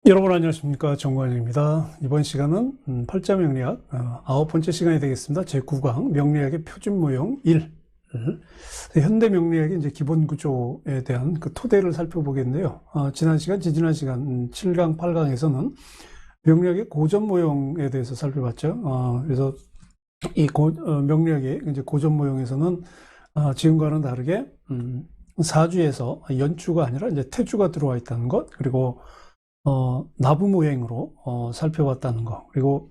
여러분 안녕하십니까, 정관영입니다. 이번 시간은 팔자 명리학 9번째 시간이 되겠습니다. 제9강 명리학의 표준 모형 1. 현대 명리학의 이제 기본 구조에 대한 그 토대를 살펴보겠는데요. 지난 시간, 지지난 시간 7강, 8강에서는 명리학의 고전 모형에 대해서 살펴봤죠. 그래서 이 명리학의 이제 고전 모형에서는 지금과는 다르게 사주에서 연주가 아니라 이제 태주가 들어와 있다는 것, 그리고 나부 모형으로 살펴봤다는 거. 그리고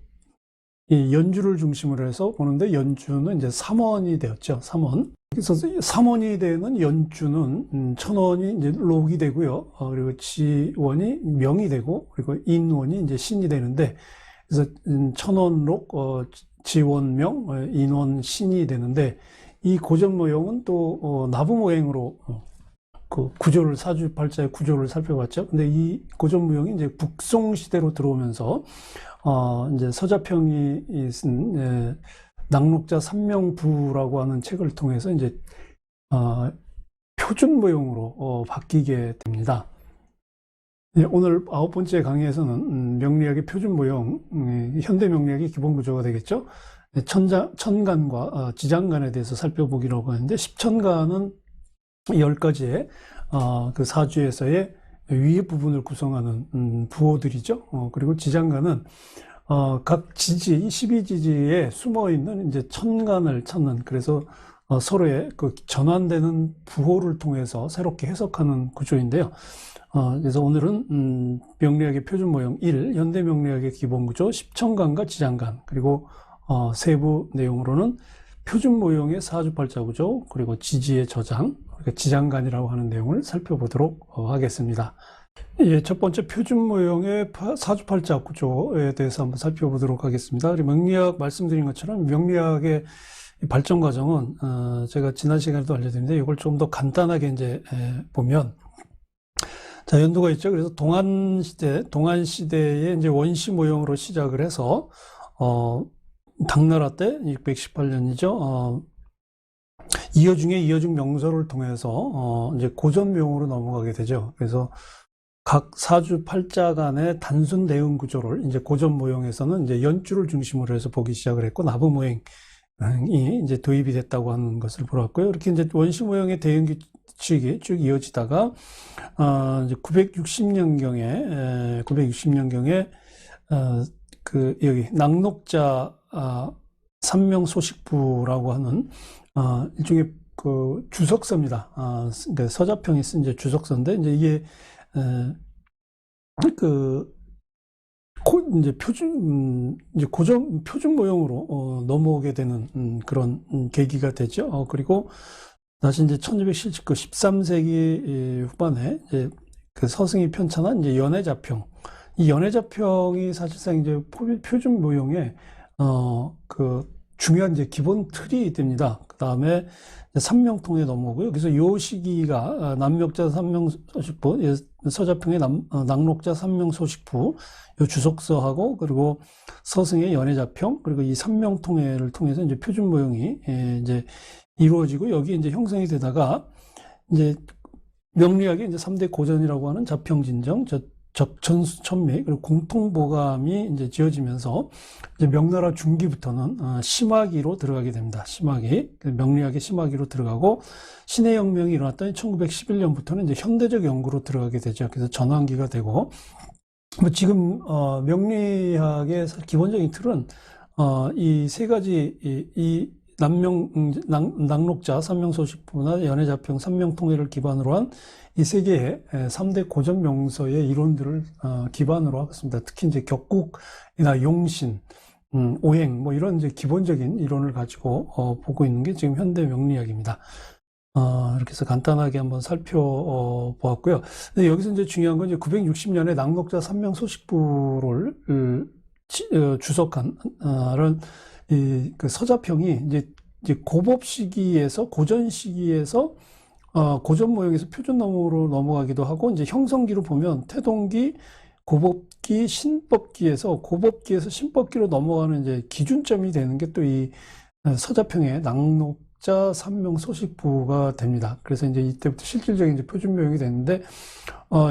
이 연주를 중심으로 해서 보는데, 연주는 이제 삼원이 되었죠. 삼원. 그래서 삼원이 되는 연주는 천원이 이제 록이 되고요. 그리고 지원이 명이 되고, 그리고 인원이 이제 신이 되는데, 그래서 천원 록, 지원 명, 인원 신이 되는데, 이 고전 모형은 또 나부 모형으로 그 구조를, 사주팔자의 구조를 살펴봤죠. 근데 이 고전무형이 이제 북송 시대로 들어오면서, 이제 서자평이 쓴, 낙록자 삼명부라고 하는 책을 통해서 이제, 표준무형으로, 바뀌게 됩니다. 오늘 9번째 강의에서는, 명리학의 표준무형, 현대 명리학의 기본 구조가 되겠죠. 천간과 지장간에 대해서 살펴보기로 하는데, 십천간은 10가지의 그 사주에서의 위 부분을 구성하는 부호들이죠. 그리고 지장간은 각 지지, 12지지에 숨어 있는 이제 천간을 찾는, 그래서 서로의 그 전환되는 부호를 통해서 새롭게 해석하는 구조인데요. 그래서 오늘은 명리학의 표준 모형 1, 현대 명리학의 기본 구조, 십천간과 지장간, 그리고 세부 내용으로는 표준 모형의 사주팔자 구조, 그리고 지지의 저장, 그러니까 지장간이라고 하는 내용을 살펴보도록 하겠습니다. 예, 첫 번째 표준 모형의 사주팔자 구조에 대해서 한번 살펴보도록 하겠습니다. 그리고 명리학 말씀드린 것처럼 명리학의 발전 과정은 제가 지난 시간에도 알려드렸는데, 이걸 좀 더 간단하게 이제 보면, 자, 연도가 있죠. 그래서 동안 시대의 이제 원시 모형으로 시작을 해서 당나라 때 618년이죠. 이여중 명설을 통해서 이제 고전명으로 넘어가게 되죠. 그래서 각 사주 팔자 간의 단순 대응 구조를 이제 고전 모형에서는 이제 연주를 중심으로 해서 보기 시작을 했고, 나부 모형이 이제 도입이 됐다고 하는 것을 보았고요. 이렇게 이제 원시 모형의 대응 규칙이 쭉 이어지다가 이제 960년경에 그 여기 낙록자 삼명소식부라고 하는 일종의 그 주석서입니다. 그러니까 서자평이 쓴 이제 주석서인데, 이제 이게 이제 표준 모형으로 넘어오게 되는 그런 계기가 되죠. 그리고 다시 이제 13세기 후반에 이제 그 서승이 편찬한 이제 연해자평. 이 연해자평이 사실상 이제 표준 모형의 그 중요한 이제 기본 틀이 됩니다. 그 다음에 삼명통에 넘어오고요. 그래서 이 시기가 남력자 삼명소식부, 서자평의 낙록자 삼명소식부, 요 주석서하고, 그리고 서승의 연해자평, 그리고 이 삼명통해를 통해서 이제 표준 모형이 이제 이루어지고, 여기 이제 형성이 되다가 이제 명리학의 이제 3대 고전이라고 하는 자평진정, 적천수천미, 그리고 공통보감이 이제 지어지면서 이제 명나라 중기부터는 심화기로 들어가게 됩니다. 심화기, 명리학의 심화기로 들어가고, 신해혁명이 일어났던 1911년부터는 이제 현대적 연구로 들어가게 되죠. 그래서 전환기가 되고, 뭐 지금 명리학의 기본적인 틀은 이 세 가지, 이 낙록자 삼명소식부나 연해자평 삼명통해를 기반으로 한 이 세 개의 3대 고전 명서의 이론들을 기반으로 하겠습니다. 특히 이제 격국이나 용신, 오행, 뭐 이런 이제 기본적인 이론을 가지고 보고 있는 게 지금 현대 명리학입니다. 이렇게 해서 간단하게 한번 살펴보았고요. 근데 여기서 이제 중요한 건 이제 960년에 낙록자 삼명소식부를 주석한 그 서자평이 이제 고법 시기에서, 고전 시기에서 고전 모형에서 표준으로 넘어가기도 하고, 이제 형성기로 보면 태동기, 고법기, 신법기에서 신법기로 넘어가는 이제 기준점이 되는 게 또 이 서자평의 낙록자 약자, 산명, 소식부가 됩니다. 그래서 이제 이때부터 실질적인 이제 표준묘용이 됐는데,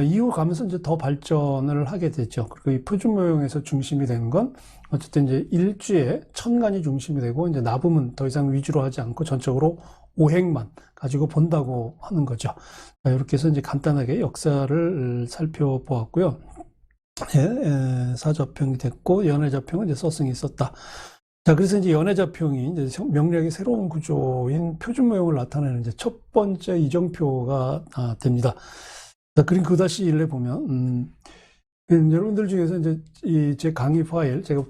이후 가면서 이제 더 발전을 하게 되죠. 그리고 이 표준묘용에서 중심이 되는 건 어쨌든 이제 일주에 천간이 중심이 되고, 이제 나붐은 더 이상 위주로 하지 않고 전적으로 오행만 가지고 본다고 하는 거죠. 자, 이렇게 해서 이제 간단하게 역사를 살펴보았고요. 예, 사자평이 됐고, 연해자평은 이제 서승이 있었다. 자, 그래서 이제 연해자평이 이제 명리학의 새로운 구조인 표준모형을 나타내는 이제 첫 번째 이정표가 됩니다. 자, 그림 9-1에 보면, 여러분들 중에서 이제 제 강의 파일, 제가,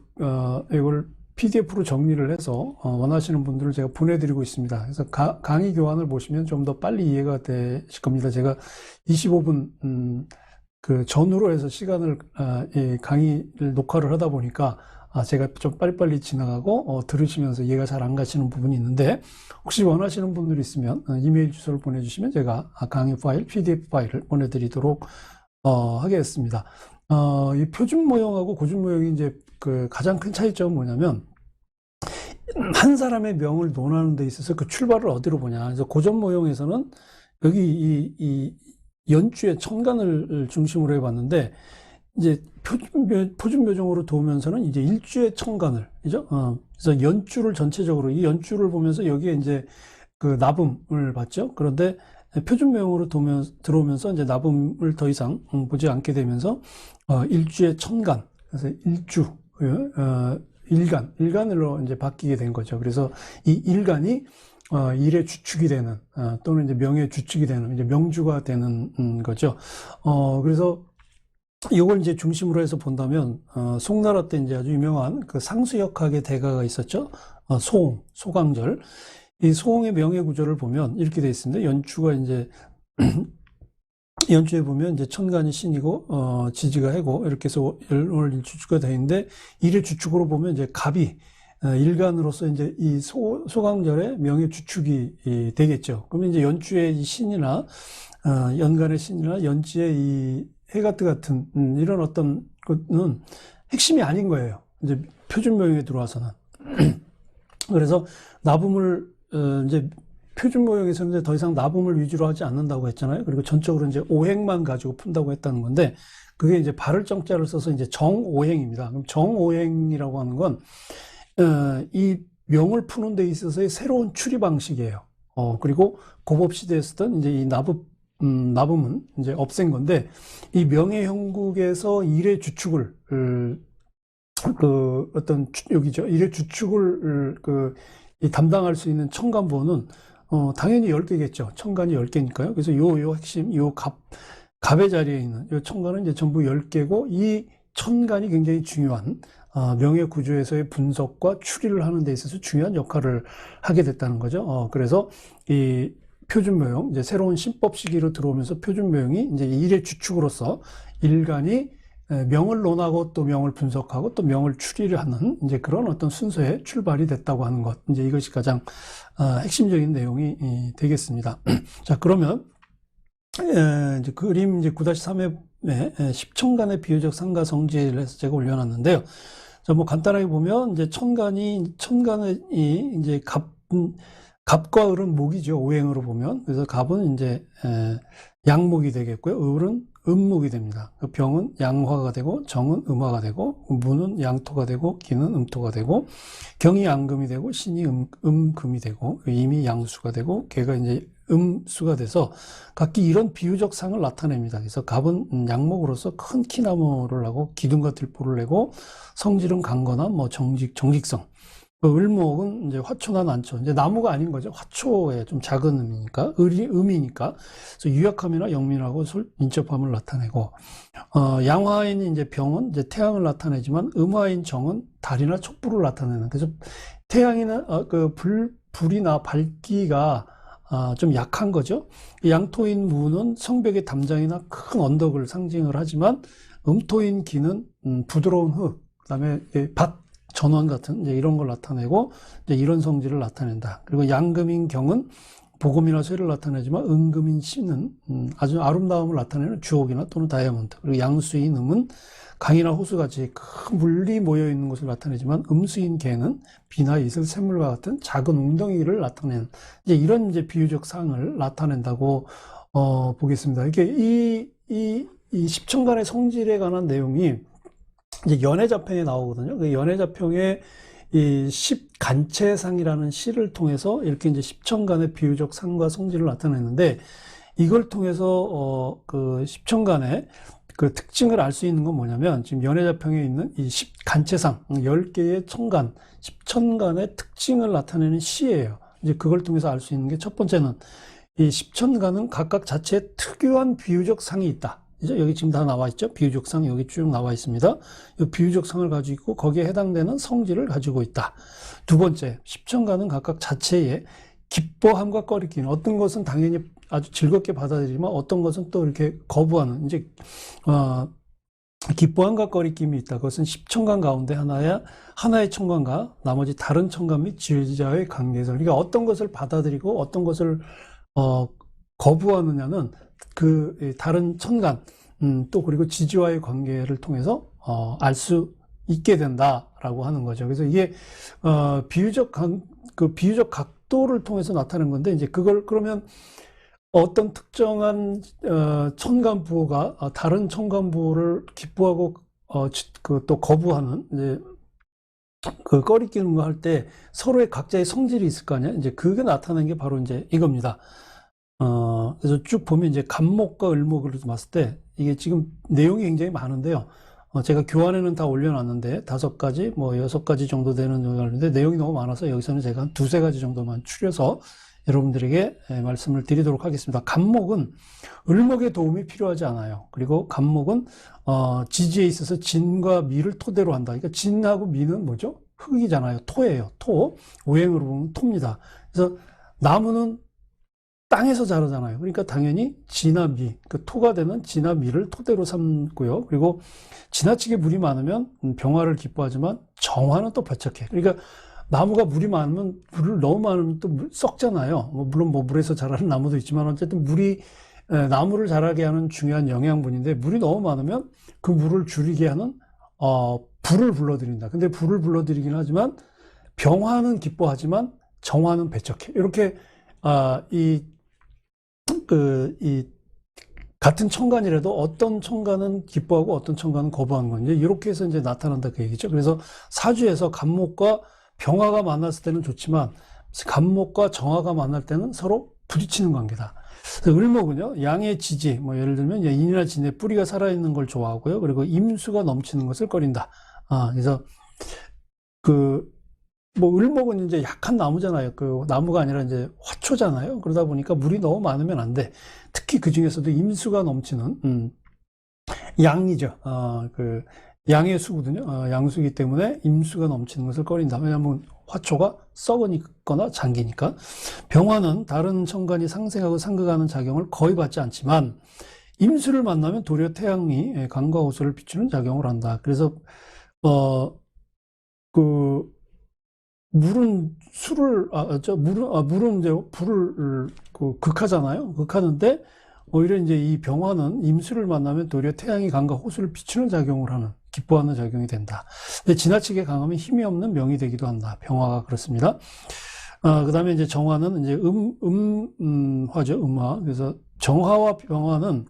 이걸 PDF로 정리를 해서, 원하시는 분들을 제가 보내드리고 있습니다. 그래서 강의 교환을 보시면 좀 더 빨리 이해가 되실 겁니다. 제가 25분, 그 전후로 해서 시간을, 이 강의를 녹화를 하다 보니까, 제가 좀 빨리빨리 지나가고, 들으시면서 이해가 잘 안 가시는 부분이 있는데, 혹시 원하시는 분들이 있으면, 이메일 주소를 보내주시면 제가 강의 파일, PDF 파일을 보내드리도록, 하겠습니다. 이 표준 모형하고 고준 모형이 이제 그 가장 큰 차이점은 뭐냐면, 한 사람의 명을 논하는 데 있어서 그 출발을 어디로 보냐. 그래서 고전 모형에서는 여기 이 연주의 천간을 중심으로 해봤는데, 이제 표준묘종으로 도우면서는 이제 일주의 천간을, 그죠? 그래서 연주를 전체적으로, 이 연주를 보면서 여기에 이제 그 나붐을 봤죠? 그런데 표준묘용으로 들어오면서 이제 나붐을 더 이상 보지 않게 되면서, 일주의 천간, 그래서 일주, 일간으로 이제 바뀌게 된 거죠. 그래서 이 일간이, 일의 주축이 되는, 또는 이제 명의 주축이 되는, 이제 명주가 되는 거죠. 그래서 이걸 이제 중심으로 해서 본다면, 송나라 때 이제 아주 유명한 그 상수역학의 대가가 있었죠. 소강절. 이 소홍의 명예 구조를 보면 이렇게 되어 있습니다. 연주가 이제, 연주에 보면 이제 천간이 신이고, 지지가 해고, 이렇게 해서 오늘 일주가 되어 있는데, 일의 주축으로 보면 이제 갑이, 일간으로서 이제 이 소강절의 명예 주축이 되겠죠. 그러면 이제 연주의 이 신이나, 연간의 신이나 연지의 이 해가트 같은 이런 어떤 것은 핵심이 아닌 거예요. 이제 표준모형에 들어와서는. 그래서 나붐을 이제 표준모형에서는 이제 더 이상 나붐을 위주로 하지 않는다고 했잖아요. 그리고 전적으로 이제 오행만 가지고 푼다고 했다는 건데, 그게 이제 발을 정자를 써서 이제 정오행입니다. 그럼 정오행이라고 하는 건 이 명을 푸는 데 있어서의 새로운 추리 방식이에요. 그리고 고법시대에 쓰던 이제 이 나붐은 이제 없앤 건데, 이 명예 형국에서 일의 주축을, 여기죠. 일의 주축을, 담당할 수 있는 천간부호는, 당연히 10개겠죠. 천간이 10개니까요. 그래서 요 핵심, 갑의 자리에 있는 요 천간은 이제 전부 10개고, 이 천간이 굉장히 중요한, 명예 구조에서의 분석과 추리를 하는 데 있어서 중요한 역할을 하게 됐다는 거죠. 그래서 이 표준묘용, 이제 새로운 신법 시기로 들어오면서 표준묘용이 이제 일의 주축으로서 일간이 명을 논하고 또 명을 분석하고 또 명을 추리를 하는 이제 그런 어떤 순서의 출발이 됐다고 하는 것. 이제 이것이 가장 핵심적인 내용이 되겠습니다. 자, 그러면 이제 그림 이제 9-3에 10천간의 비유적 상가 성질을 해서 제가 올려놨는데요. 자, 뭐 간단하게 보면 이제 천간이 이제 갑과 을은 목이죠. 오행으로 보면. 그래서 갑은 이제 양목이 되겠고요. 을은 음목이 됩니다. 병은 양화가 되고, 정은 음화가 되고, 무는 양토가 되고, 기는 음토가 되고, 경이 양금이 되고, 신이 음금이 되고, 임이 양수가 되고, 개가 이제 음수가 돼서 각기 이런 비유적 상을 나타냅니다. 그래서 갑은 양목으로서 큰 키나무를 하고 기둥과 들보를 내고, 성질은 강거나 뭐 정직성. 을목은 이제 화초나 난초, 이제 나무가 아닌 거죠. 화초에 좀 작은 음이니까, 을이 음이니까, 그래서 유약함이나 영민하고 민첩함을 나타내고, 양화인 이제 병은 이제 태양을 나타내지만, 음화인 정은 달이나 촛불을 나타내는. 그래서 태양이나 불이나 밝기가 좀 약한 거죠. 양토인 무는 성벽의 담장이나 큰 언덕을 상징을 하지만, 음토인 기는 부드러운 흙, 그다음에 밭 전원 같은 이제 이런 걸 나타내고 이제 이런 성질을 나타낸다. 그리고 양금인 경은 보검이나 쇠를 나타내지만 은금인 신은 아주 아름다움을 나타내는 주옥이나 또는 다이아몬드. 그리고 양수인 음은 강이나 호수같이 큰 물이 모여 있는 것을 나타내지만 음수인 개는 비나 이슬, 샘물과 같은 작은 웅덩이를 나타내는 이제 이런 이제 비유적 상을 나타낸다고 보겠습니다. 이게 이 십천간의 성질에 관한 내용이 이제 연애자평에 나오거든요. 그 연애자평에 이 십간체상이라는 시를 통해서 이렇게 이제 십천간의 비유적 상과 성질을 나타내는데, 이걸 통해서 그 십천간의 그 특징을 알 수 있는 건 뭐냐면, 지금 연애자평에 있는 이 십간체상 10개의 천간, 십천간의 특징을 나타내는 시예요. 이제 그걸 통해서 알 수 있는 게, 첫 번째는 이 십천간은 각각 자체에 특유한 비유적 상이 있다. 이제 여기 지금 다 나와 있죠. 비유적 상 여기 쭉 나와 있습니다. 이 비유적 상을 가지고 있고 거기에 해당되는 성질을 가지고 있다. 두 번째, 십천간은 각각 자체에 기뻐함과 꺼리낌, 어떤 것은 당연히 아주 즐겁게 받아들이지만 어떤 것은 또 이렇게 거부하는, 이제 기뻐함과 꺼리낌이 있다. 그것은 십천간 가운데 하나의 천간과 나머지 다른 천간 및 지지자의 관계에서, 그러니까 어떤 것을 받아들이고 어떤 것을 거부하느냐는 그 다른 천간, 또 그리고 지지와의 관계를 통해서 알 수 있게 된다라고 하는 거죠. 그래서 이게 비유적 각도를 통해서 나타내는 건데, 이제 그걸 그러면 어떤 특정한 천간 부호가 다른 천간 부호를 기뻐하고 또 거부하는, 이제 그 꺼리끼는 거 할 때 서로의 각자의 성질이 있을 거 아니야. 이제 그게 나타나는 게 바로 이제 이겁니다. 그래서 쭉 보면 이제 간목과 을목을 봤을 때 이게 지금 내용이 굉장히 많은데요. 제가 교환에는 다 올려놨는데 5가지, 뭐 6가지 정도 되는 내용인데 내용이 너무 많아서 여기서는 제가 한 2-3가지 정도만 추려서 여러분들에게 말씀을 드리도록 하겠습니다. 간목은 을목의 도움이 필요하지 않아요. 그리고 간목은 지지에 있어서 진과 미를 토대로 한다. 그러니까 진하고 미는 뭐죠? 흙이잖아요. 토예요. 토. 오행으로 보면 토입니다. 그래서 나무는 땅에서 자라잖아요. 그러니까 당연히 지나 미, 그 토가 되는 지나 미를 토대로 삼고요. 그리고 지나치게 물이 많으면 병화를 기뻐하지만 정화는 또 배척해. 그러니까 나무가 물이 많으면, 물을 너무 많으면 또 썩잖아요. 물론 물에서 자라는 나무도 있지만 어쨌든 물이 나무를 자라게 하는 중요한 영양분인데, 물이 너무 많으면 그 물을 줄이게 하는 불을 불러들인다. 근데 불을 불러들이긴 하지만 병화는 기뻐하지만 정화는 배척해. 이렇게 이 같은 천간이라도 어떤 천간은 기뻐하고 어떤 천간은 거부하는 건지, 이렇게 해서 이제 나타난다 그 얘기죠. 그래서 사주에서 간목과 병화가 만났을 때는 좋지만 간목과 정화가 만날 때는 서로 부딪히는 관계다. 그래서 을목은요, 양의 지지, 뭐 예를 들면 인이나 진의 뿌리가 살아있는 걸 좋아하고요. 그리고 임수가 넘치는 것을 꺼린다. 그래서 을목은 이제 약한 나무잖아요. 그 나무가 아니라 이제 화초잖아요. 그러다 보니까 물이 너무 많으면 안 돼. 특히 그 중에서도 임수가 넘치는, 양이죠. 양의 수거든요. 양수이기 때문에 임수가 넘치는 것을 꺼린다. 왜냐하면 화초가 썩으니거나 잠기니까. 병화는 다른 천간이 상생하고 상극하는 작용을 거의 받지 않지만 임수를 만나면 도리어 태양이 강과 호수를 비추는 작용을 한다. 그래서 물은 물은 이제 불을 극하잖아요. 극하는데 오히려 이제 이 병화는 임수를 만나면 도리어 태양이 강과 호수를 비추는 작용을 하는, 기뻐하는 작용이 된다. 근데 지나치게 강하면 힘이 없는 명이 되기도 한다. 병화가 그렇습니다. 그 다음에 이제 정화는 이제 화죠. 음화. 그래서 정화와 병화는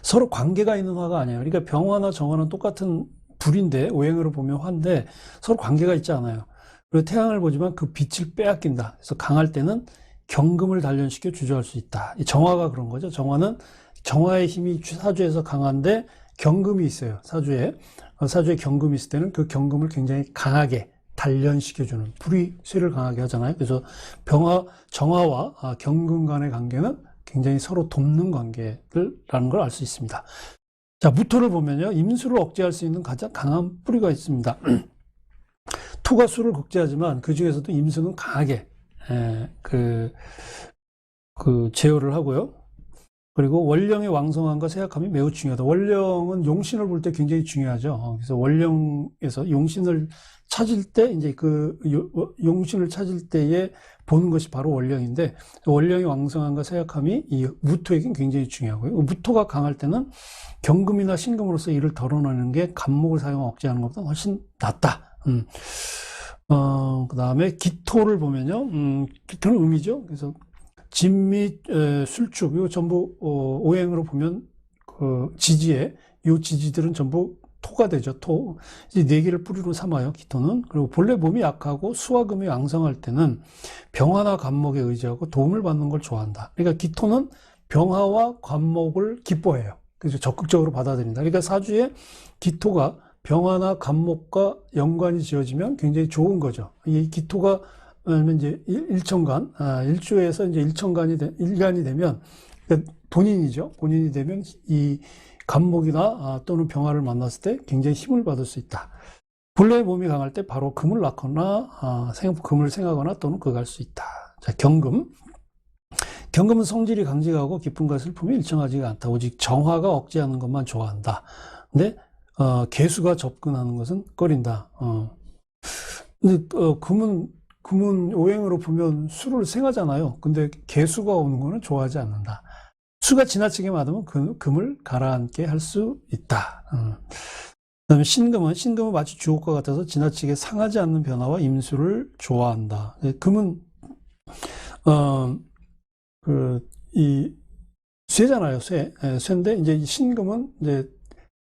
서로 관계가 있는 화가 아니에요. 그러니까 병화나 정화는 똑같은 불인데, 오행으로 보면 화인데 서로 관계가 있지 않아요. 그리고 태양을 보지만 그 빛을 빼앗긴다. 그래서 강할 때는 경금을 단련시켜 주저할 수 있다. 이 정화가 그런 거죠. 정화는 정화의 힘이 사주에서 강한데 경금이 있어요. 사주에 경금이 있을 때는 그 경금을 굉장히 강하게 단련시켜주는, 불이 쇠를 강하게 하잖아요. 그래서 정화와 경금 간의 관계는 굉장히 서로 돕는 관계라는 걸 알 수 있습니다. 자, 무토를 보면요, 임수를 억제할 수 있는 가장 강한 뿌리가 있습니다. 토가 수를 억제하지만 그 중에서도 임수는 강하게 제어를 하고요. 그리고 원령의 왕성함과 세약함이 매우 중요하다. 원령은 용신을 볼 때 굉장히 중요하죠. 그래서 원령에서 용신을 찾을 때 이제 그 용신을 찾을 때에 보는 것이 바로 원령인데, 원령의 왕성함과 세약함이 이 무토에겐 굉장히 중요하고요. 무토가 강할 때는 경금이나 신금으로서 이를 덜어내는 게 간목을 사용 억제하는 것보다 훨씬 낫다. 그 다음에 기토를 보면요. 기토는 음이죠. 그래서 진미, 술축, 요 전부, 오행으로 보면, 그, 지지에, 요 지지들은 전부 토가 되죠. 토. 이제 네 개를 뿌리로 삼아요, 기토는. 그리고 본래 몸이 약하고 수화금이 왕성할 때는 병화나 관목에 의지하고 도움을 받는 걸 좋아한다. 그러니까 기토는 병화와 관목을 기뻐해요. 그래서 적극적으로 받아들인다. 그러니까 사주에 기토가 병화나 관목과 연관이 지어지면 굉장히 좋은 거죠. 이 기토가 이제 일천간, 일주에서 이제 일간이 되면, 그러니까 본인이죠. 본인이 되면 이 간목이나 또는 병화를 만났을 때 굉장히 힘을 받을 수 있다. 본래 몸이 강할 때 바로 금을 낳거나, 금을 생하거나 또는 그갈 수 있다. 자, 경금. 경금은 성질이 강직하고 기쁨과 슬픔이 일정하지가 않다. 오직 정화가 억제하는 것만 좋아한다. 근데, 개수가 접근하는 것은 꺼린다. 근데, 금은 오행으로 보면 수를 생하잖아요. 근데 개수가 오는 거는 좋아하지 않는다. 수가 지나치게 많으면 금을 가라앉게 할 수 있다. 그다음에 신금은 마치 주옥과 같아서 지나치게 상하지 않는 변화와 임수를 좋아한다. 금은 이 쇠잖아요, 쇠. 쇠인데 이제 신금은 이제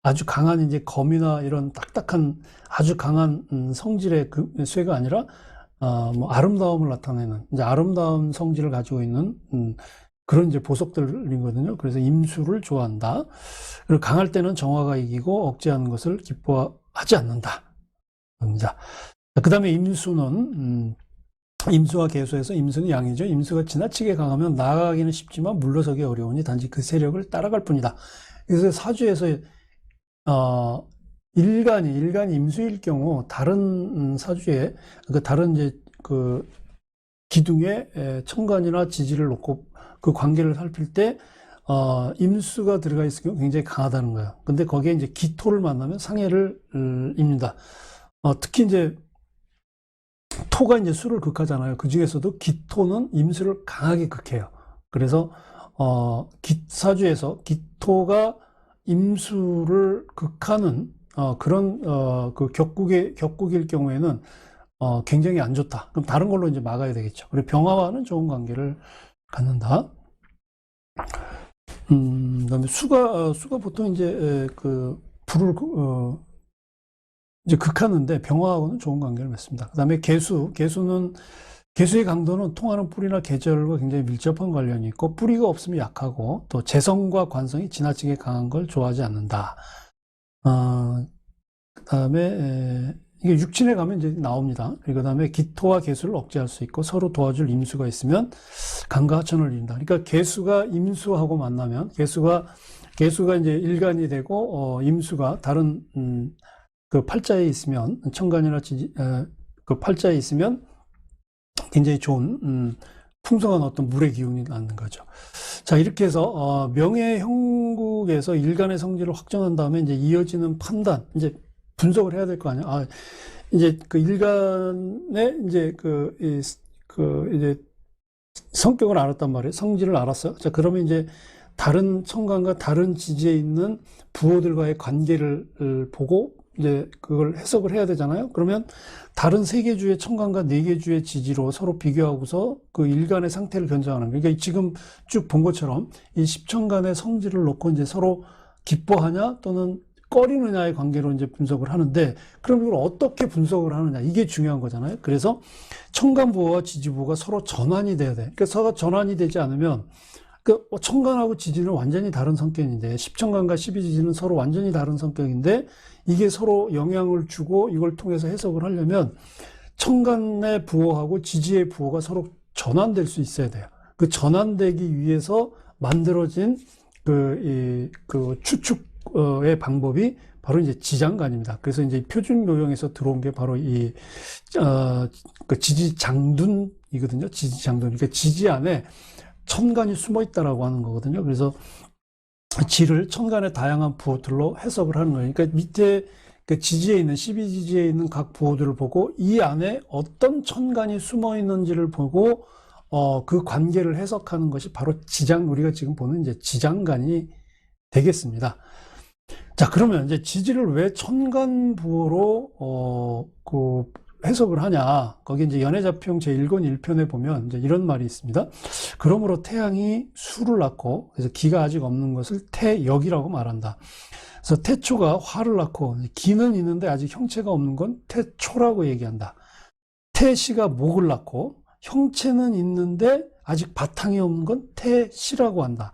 아주 강한 이제 검이나 이런 딱딱한 아주 강한 성질의 쇠가 아니라 뭐 아름다움을 나타내는 이제 아름다운 성질을 가지고 있는 그런 이제 보석들이거든요. 그래서 임수를 좋아한다. 그리고 강할 때는 정화가 이기고 억제하는 것을 기뻐하지 않는다. 그 다음에 임수는 임수와 개수에서 임수는 양이죠. 임수가 지나치게 강하면 나아가기는 쉽지만 물러서기 어려우니 단지 그 세력을 따라갈 뿐이다. 그래서 사주에서 일간이 임수일 경우 다른 사주에 그 다른 이제 그 기둥에 천간이나 지지를 놓고 그 관계를 살필 때 임수가 들어가 있을 경우 굉장히 강하다는 거예요. 근데 거기에 이제 기토를 만나면 상해를 입니다. 특히 이제 토가 이제 수를 극하잖아요. 그 중에서도 기토는 임수를 강하게 극해요. 그래서 사주에서 기토가 임수를 극하는 그런 그 격국일 경우에는 굉장히 안 좋다. 그럼 다른 걸로 이제 막아야 되겠죠. 그리고 병화와는 좋은 관계를 갖는다. 그다음에 수가 보통 이제 그 불을 이제 극하는데 병화하고는 좋은 관계를 맺습니다. 그다음에 개수의 강도는 통하는 뿌리나 계절과 굉장히 밀접한 관련이 있고 뿌리가 없으면 약하고 또 재성과 관성이 지나치게 강한 걸 좋아하지 않는다. 그다음에 이게 육친에 가면 이제 나옵니다. 그다음에 기토와 개수를 억제할 수 있고 서로 도와줄 임수가 있으면 간과 하천을 이룬다. 그러니까 개수가 임수하고 만나면 개수가 이제 일간이 되고 임수가 다른 그 팔자에 있으면 천간이나 그 팔자에 있으면 굉장히 좋은 풍성한 어떤 물의 기운이 나는 거죠. 자, 이렇게 해서 명예 형국에서 일간의 성질을 확정한 다음에 이제 이어지는 판단, 이제 분석을 해야 될 거 아니야. 이제 그 일간의 이제 이제 성격을 알았단 말이에요. 성질을 알았어요. 자, 그러면 이제 다른 천간과 다른 지지에 있는 부호들과의 관계를 보고 이제 그걸 해석을 해야 되잖아요. 그러면 다른 세 개 주의 천간과 네 개 주의 지지로 서로 비교하고서 그 일간의 상태를 견적하는 거예요. 그러니까 지금 쭉 본 것처럼 이 십천간의 성질을 놓고 이제 서로 기뻐하냐 또는 꺼리느냐의 관계로 이제 분석을 하는데, 그럼 이걸 어떻게 분석을 하느냐, 이게 중요한 거잖아요. 그래서 천간부호와 지지부호가 서로 전환이 돼야 돼. 그러니까 서로 전환이 되지 않으면 그 천간하고 지지는 완전히 다른 성격인데, 십천간과 십이지지는 서로 완전히 다른 성격인데 이게 서로 영향을 주고 이걸 통해서 해석을 하려면 천간의 부호하고 지지의 부호가 서로 전환될 수 있어야 돼요. 그 전환되기 위해서 만들어진 그 추측의 방법이 바로 이제 지장간입니다. 그래서 이제 표준 요령에서 들어온 게 바로 그 지지장둔이거든요. 지지장둔. 그러니까 지지 안에 천간이 숨어 있다라고 하는 거거든요. 그래서 지를 천간의 다양한 부호들로 해석을 하는 거예요. 그러니까 밑에 그 지지에 있는 12지지에 있는 각 부호들을 보고 이 안에 어떤 천간이 숨어 있는지를 보고 그 관계를 해석하는 것이 바로 우리가 지금 보는 이제 지장간이 되겠습니다. 자, 그러면 이제 지지를 왜 천간 부호로 해석을 하냐? 거기 이제 연해자평 제1권 1편에 보면 이제 이런 말이 있습니다. 그러므로 태양이 수를 낳고, 그래서 기가 아직 없는 것을 태역이라고 말한다. 그래서 태초가 화를 낳고, 기는 있는데 아직 형체가 없는 건 태초라고 얘기한다. 태시가 목을 낳고, 형체는 있는데 아직 바탕이 없는 건 태시라고 한다.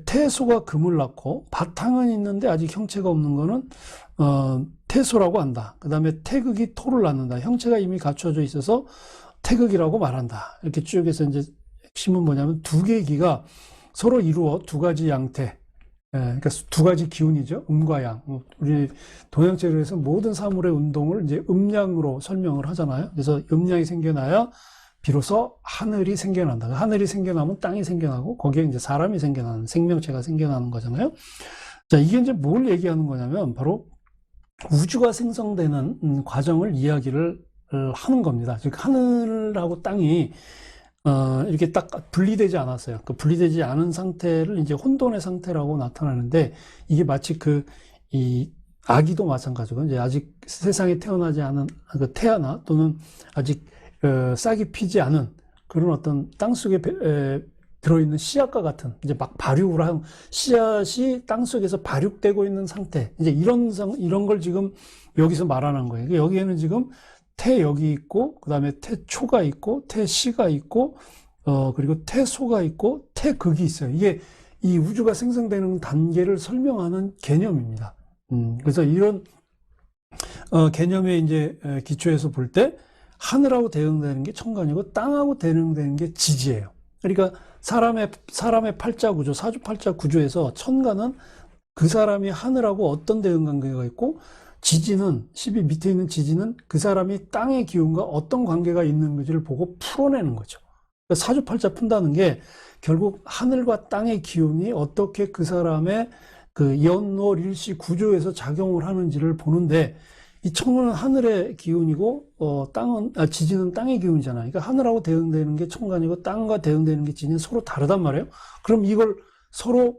태소가 금을 낳고 바탕은 있는데 아직 형체가 없는 거는 태소라고 한다. 그 다음에 태극이 토를 낳는다. 형체가 이미 갖춰져 있어서 태극이라고 말한다. 이렇게 쭉 해서 이제 핵심은 뭐냐면 두 개의 기가 서로 이루어 두 가지 양태, 그러니까 두 가지 기운이죠. 음과 양. 우리 동양체로에서 모든 사물의 운동을 이제 음양으로 설명을 하잖아요. 그래서 음양이 생겨나야 비로소 하늘이 생겨난다. 하늘이 생겨나면 땅이 생겨나고 거기에 이제 사람이 생겨나는, 생명체가 생겨나는 거잖아요. 자, 이게 이제 뭘 얘기하는 거냐면 바로 우주가 생성되는 과정을 이야기를 하는 겁니다. 즉 하늘하고 땅이 이렇게 딱 분리되지 않았어요. 그 분리되지 않은 상태를 이제 혼돈의 상태라고 나타나는데, 이게 마치 이 아기도 마찬가지고 이제 아직 세상에 태어나지 않은 태아나 또는 아직 싹이 피지 않은 그런 어떤 땅속에 들어있는 씨앗과 같은, 이제 막 발육을 한 씨앗이 땅속에서 발육되고 있는 상태, 이제 이런 걸 지금 여기서 말하는 거예요. 여기에는 지금 태역이 있고, 그 다음에 태초가 있고, 태시가 있고, 그리고 태소가 있고, 태극이 있어요. 이게 이 우주가 생성되는 단계를 설명하는 개념입니다. 그래서 이런 개념의 이제 기초에서 볼 때 하늘하고 대응되는 게 천간이고 땅하고 대응되는 게 지지예요. 그러니까 사람의 팔자 구조, 사주팔자 구조에서 천간은 그 사람이 하늘하고 어떤 대응 관계가 있고, 지지는 10이 밑에 있는 지지는 그 사람이 땅의 기운과 어떤 관계가 있는지를 보고 풀어내는 거죠. 그러니까 사주팔자 푼다는 게 결국 하늘과 땅의 기운이 어떻게 그 사람의 그 연월일시 구조에서 작용을 하는지를 보는데, 이 천간은 하늘의 기운이고 지지는 땅의 기운이잖아요. 그러니까 하늘하고 대응되는 게 천간이고 땅과 대응되는 게 지지는 서로 다르단 말이에요. 그럼 이걸 서로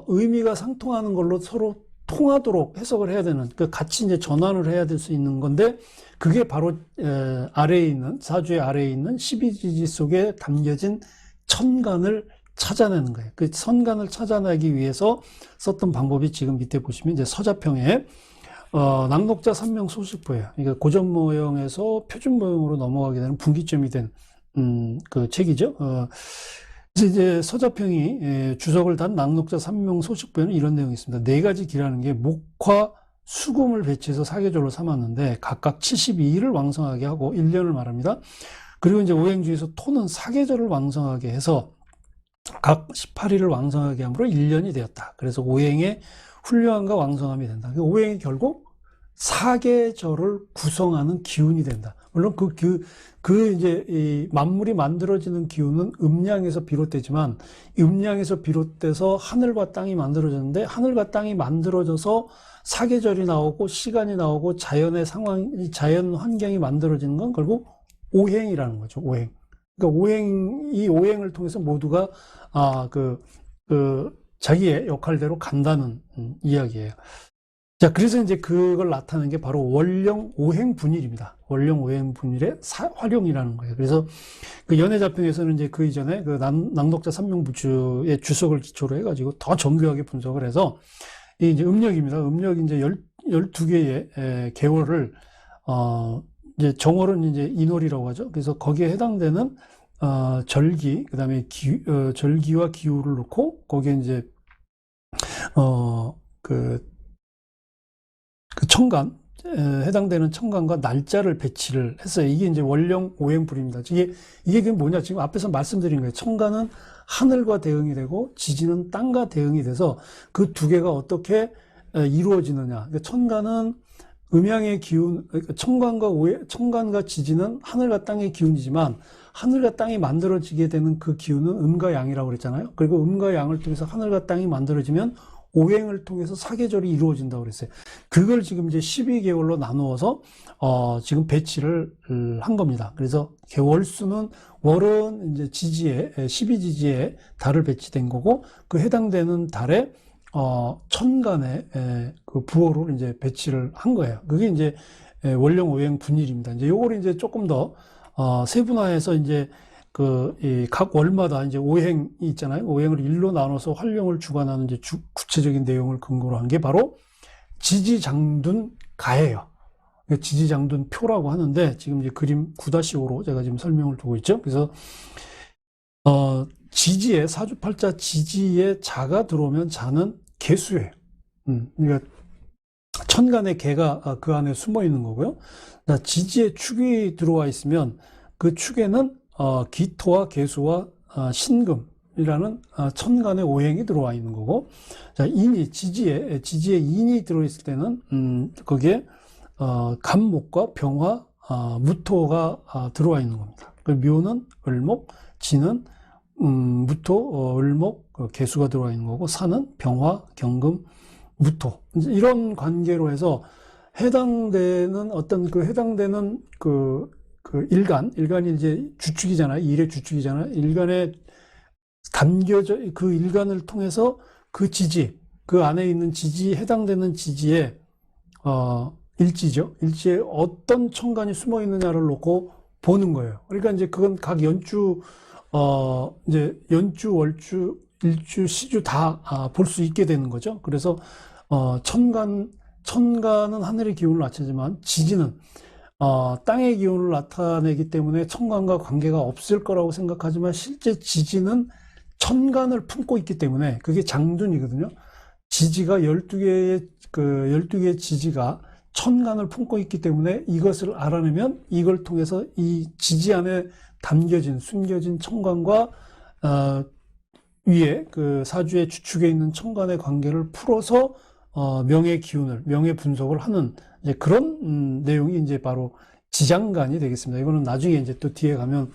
의미가 상통하는 걸로 서로 통하도록 해석을 해야 되는, 그 같이 이제 전환을 해야 될 수 있는 건데, 그게 바로 아래에 있는, 사주의 아래에 있는 12지지 속에 담겨진 천간을 찾아내는 거예요. 그 천간을 찾아내기 위해서 썼던 방법이 지금 밑에 보시면 이제 서자평에 낙록자 삼명 소식부예요. 그러니까 고전 모형에서 표준 모형으로 넘어가게 되는 분기점이 된 그 책이죠. 이제 서자평이 주석을 단 낙록자 삼명 소식부에는 이런 내용이 있습니다. 네 가지 기라는 게 목화 수금을 배치해서 사계절로 삼았는데 각각 72일을 왕성하게 하고 1년을 말합니다. 그리고 이제 오행 중에서 토는 사계절을 왕성하게 해서 각 18일을 왕성하게 함으로 1년이 되었다. 그래서 오행의 훌륭함과 왕성함이 된다. 오행이 결국 사계절을 구성하는 기운이 된다. 물론 이제 이 만물이 만들어지는 기운은 음양에서 비롯되지만, 음양에서 비롯돼서 하늘과 땅이 만들어졌는데, 하늘과 땅이 만들어져서 사계절이 나오고 시간이 나오고 자연 환경이 만들어지는 건 결국 오행이라는 거죠. 오행. 그러니까 이 오행을 통해서 모두가 자기의 역할대로 간다는 이야기예요. 자, 그래서 이제 그걸 나타내는 게 바로 원령 오행 분일입니다. 원령 오행 분일의 활용이라는 거예요. 그래서 그 연해자평에서는 이제 그 이전에 그 낙록자 삼명부주의 주석을 기초로 해가지고 더 정교하게 분석을 해서, 이 이제 음력입니다. 음력이 이제 12개의 계월을, 이제 정월은 이제 인월이라고 하죠. 그래서 거기에 해당되는 절기, 그 다음에 절기와 기후를 놓고 거기에 이제 그 천간, 해당되는 천간과 날짜를 배치를 했어요. 이게 이제 원령 오행불입니다. 이게 뭐냐? 지금 앞에서 말씀드린 거예요. 천간은 하늘과 대응이 되고 지지는 땅과 대응이 돼서 그 두 개가 어떻게 이루어지느냐. 그러니까 천간은 음양의 기운, 그러니까 천간과 지지는 하늘과 땅의 기운이지만, 하늘과 땅이 만들어지게 되는 그 기운은 음과 양이라고 그랬잖아요. 그리고 음과 양을 통해서 하늘과 땅이 만들어지면 오행을 통해서 사계절이 이루어진다고 그랬어요. 그걸 지금 이제 12개월로 나누어서 지금 배치를 한 겁니다. 그래서 월수는 월은 이제 지지에 12지지에 달을 배치된 거고 그 해당되는 달에 천간에 그 부호를 이제 배치를 한 거예요. 그게 이제 월령 오행 분일입니다. 이제 요걸 이제 조금 더 세분화해서 이제 각 월마다 이제 오행이 있잖아요. 오행을 일로 나눠서 활용을 주관하는 이제 구체적인 내용을 근거로 한 게 바로 지지장둔가예요. 지지장둔표라고 하는데 지금 이제 그림 9-5로 제가 지금 설명을 두고 있죠. 그래서 지지에 사주팔자 지지에 자가 들어오면 자는 개수예요. 그러니까 천간의 개가 그 안에 숨어 있는 거고요. 지지에 축이 들어와 있으면 그 축에는 기토와 개수와 신금이라는 천간의 오행이 들어와 있는 거고, 자, 지지에 인이 들어있을 때는 거기에 간목과 병화, 무토가 들어와 있는 겁니다. 그 묘는 을목, 지는 무토, 을목, 개수가 들어와 있는 거고, 사는 병화, 경금, 무토. 이런 관계로 해서 해당되는 일간이 이제 주축이잖아요. 일의 주축이잖아요. 일간에 담겨져, 그 일간을 통해서 그 지지, 그 안에 있는 지지에 해당되는 지지에, 일지죠. 일지에 어떤 천간이 숨어 있느냐를 놓고 보는 거예요. 그러니까 이제 그건 각 연주, 이제 연주, 월주, 일주, 시주 다 볼 수 있게 되는 거죠. 그래서, 천간은 하늘의 기운을 나타내지만 지지는 땅의 기운을 나타내기 때문에 천간과 관계가 없을 거라고 생각하지만 실제 지지는 천간을 품고 있기 때문에 그게 장둔이거든요. 지지가 12개의 지지가 천간을 품고 있기 때문에 이것을 알아내면 이걸 통해서 이 지지 안에 숨겨진 천간과 위에 그 사주의 주축에 있는 천간의 관계를 풀어서 명의 기운을, 명의 분석을 하는 이제 그런 내용이 이제 바로 지장간이 되겠습니다. 이거는 나중에 이제 또 뒤에 가면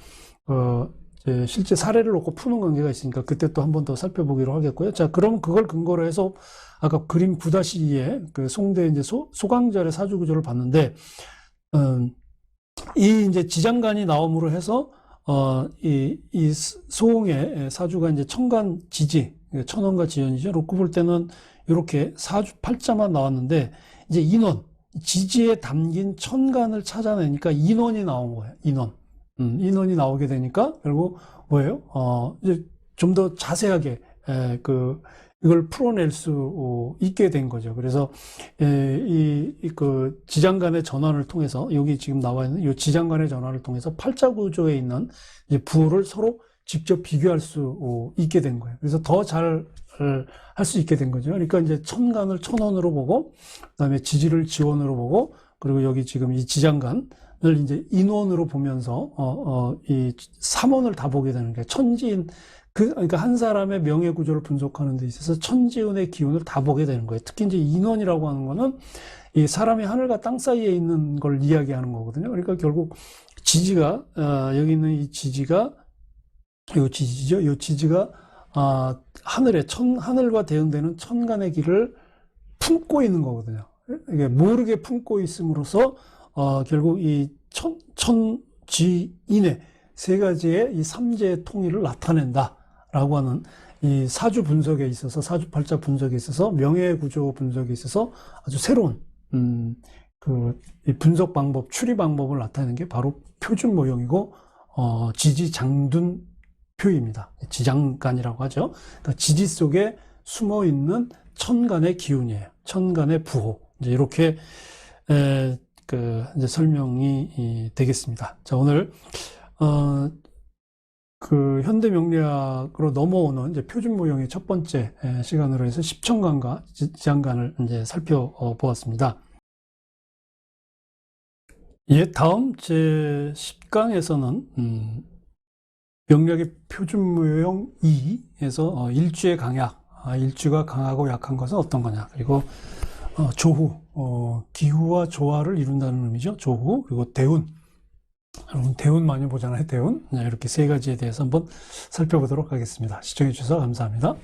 이제 실제 사례를 놓고 푸는 관계가 있으니까 그때 또 한 번 더 살펴보기로 하겠고요. 자, 그럼 그걸 근거로 해서 아까 그림 9-2에 그 송대 이제 소강절의 사주 구조를 봤는데 이 이제 지장간이 나옴으로 해서 이 소홍의 사주가 이제 천간 지지, 천원과 지연이죠. 놓고 볼 때는 이렇게 사주 팔자만 나왔는데 이제 인원, 지지에 담긴 천간을 찾아내니까 인원이 나온 거예요. 인원이 나오게 되니까 결국 뭐예요? 이제 좀 더 자세하게 이걸 풀어낼 수 있게 된 거죠. 그래서 그 지장간의 전환을 통해서 여기 지금 나와 있는 이 지장간의 전환을 통해서 팔자 구조에 있는 이제 부호를 서로 직접 비교할 수 있게 된 거예요. 그래서 더 잘 할 수 있게 된 거죠. 그러니까 이제 천간을 천원으로 보고, 그다음에 지지를 지원으로 보고, 그리고 여기 지금 이 지장간을 이제 인원으로 보면서 이 삼원을 다 보게 되는 거예요. 천지인 그러니까 한 사람의 명예 구조를 분석하는 데 있어서 천지운의 기운을 다 보게 되는 거예요. 특히 이제 인원이라고 하는 거는 이 사람이 하늘과 땅 사이에 있는 걸 이야기하는 거거든요. 그러니까 결국 지지가 여기 있는 이 지지가 요 지지죠. 요 지지가 하늘과 대응되는 천간의 길을 품고 있는 거거든요. 이게 모르게 품고 있음으로써 결국 이 천지인의 세 가지의 이 삼재의 통일을 나타낸다라고 하는 이 사주 분석에 있어서, 사주팔자 분석에 있어서, 명예구조 분석에 있어서 아주 새로운 이 분석 방법, 추리 방법을 나타내는 게 바로 표준 모형이고 지지장둔 표입니다. 지장간이라고 하죠. 그러니까 지지 속에 숨어 있는 천간의 기운이에요. 천간의 부호. 이제 이렇게 이제 설명이 되겠습니다. 자, 오늘 그 현대 명리학으로 넘어오는 이제 표준 모형의 첫 번째 시간으로 해서 십천간과 지장간을 이제 살펴보았습니다. 다음 제 10강에서는 명리학의 표준 모형 2에서 일주의 강약, 일주가 강하고 약한 것은 어떤 거냐, 그리고 조후, 기후와 조화를 이룬다는 의미죠. 조후, 그리고 대운. 여러분 대운 많이 보잖아요. 대운. 이렇게 세 가지에 대해서 한번 살펴보도록 하겠습니다. 시청해 주셔서 감사합니다.